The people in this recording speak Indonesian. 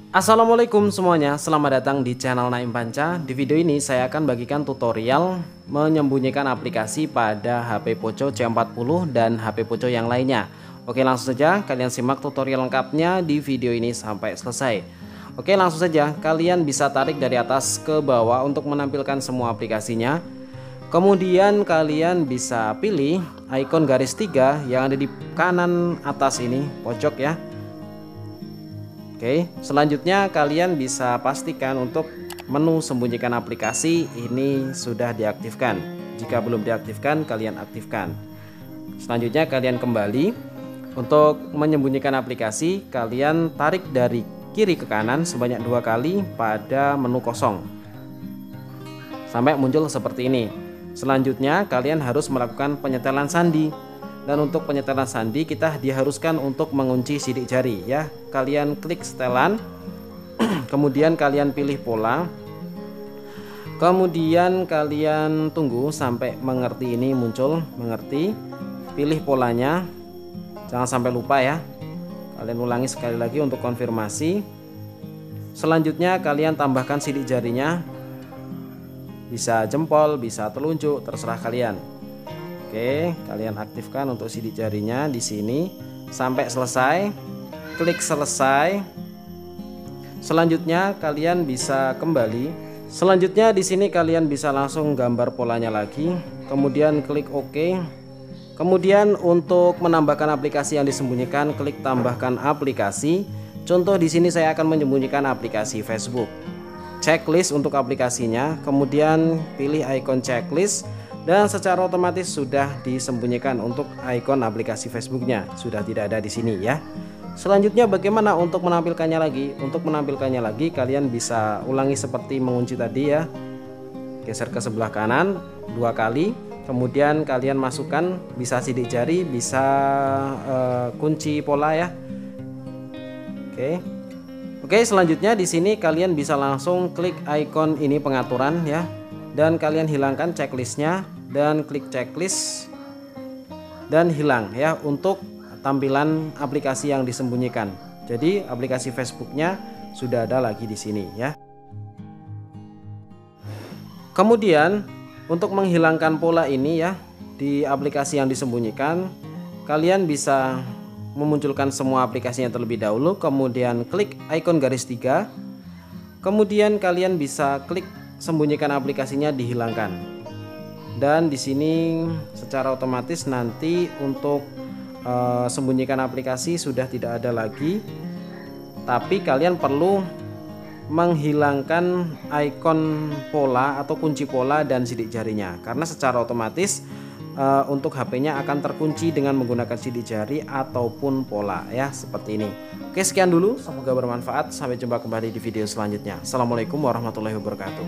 Assalamualaikum semuanya, selamat datang di channel Naim Panca. Di video ini saya akan bagikan tutorial menyembunyikan aplikasi pada HP Poco C40 dan HP Poco yang lainnya. Oke, langsung saja kalian simak tutorial lengkapnya di video ini sampai selesai. Oke, langsung saja kalian bisa tarik dari atas ke bawah untuk menampilkan semua aplikasinya. Kemudian kalian bisa pilih ikon garis 3 yang ada di kanan atas ini, pojok ya. Oke, selanjutnya kalian bisa pastikan untuk menu sembunyikan aplikasi ini sudah diaktifkan. Jika belum diaktifkan, kalian aktifkan. Selanjutnya kalian kembali. Untuk menyembunyikan aplikasi, kalian tarik dari kiri ke kanan sebanyak 2 kali pada menu kosong sampai muncul seperti ini. Selanjutnya kalian harus melakukan penyetelan sandi. Dan untuk penyetelan sandi kita diharuskan untuk mengunci sidik jari ya. Kalian klik setelan, kemudian kalian pilih pola, kemudian kalian tunggu sampai mengerti ini muncul, mengerti, pilih polanya, jangan sampai lupa ya. Kalian ulangi sekali lagi untuk konfirmasi. Selanjutnya kalian tambahkan sidik jarinya, bisa jempol, bisa telunjuk, terserah kalian. Oke, kalian aktifkan untuk sidik jarinya di sini sampai selesai. Klik selesai. Selanjutnya kalian bisa kembali. Selanjutnya di sini kalian bisa langsung gambar polanya lagi. Kemudian klik OK. Kemudian untuk menambahkan aplikasi yang disembunyikan, klik tambahkan aplikasi. Contoh di sini saya akan menyembunyikan aplikasi Facebook. Checklist untuk aplikasinya. Kemudian pilih ikon checklist. Dan secara otomatis sudah disembunyikan untuk ikon aplikasi Facebooknya, sudah tidak ada di sini ya. Selanjutnya bagaimana untuk menampilkannya lagi? Untuk menampilkannya lagi kalian bisa ulangi seperti mengunci tadi ya. Geser ke sebelah kanan 2 kali, kemudian kalian masukkan bisa sidik jari, bisa kunci pola ya. Oke, selanjutnya di sini kalian bisa langsung klik ikon ini pengaturan ya. Dan kalian hilangkan checklistnya dan klik checklist dan hilang ya untuk tampilan aplikasi yang disembunyikan. Jadi aplikasi Facebooknya sudah ada lagi di sini ya. Kemudian untuk menghilangkan pola ini ya di aplikasi yang disembunyikan, kalian bisa memunculkan semua aplikasinya terlebih dahulu, kemudian klik ikon garis 3, kemudian kalian bisa klik sembunyikan aplikasinya, dihilangkan. Dan di sini secara otomatis nanti untuk sembunyikan aplikasi sudah tidak ada lagi. Tapi kalian perlu menghilangkan ikon pola atau kunci pola dan sidik jarinya, karena secara otomatis untuk HP-nya akan terkunci dengan menggunakan sidik jari ataupun pola ya, seperti ini. Oke, sekian dulu, semoga bermanfaat. Sampai jumpa kembali di video selanjutnya. Assalamualaikum warahmatullahi wabarakatuh.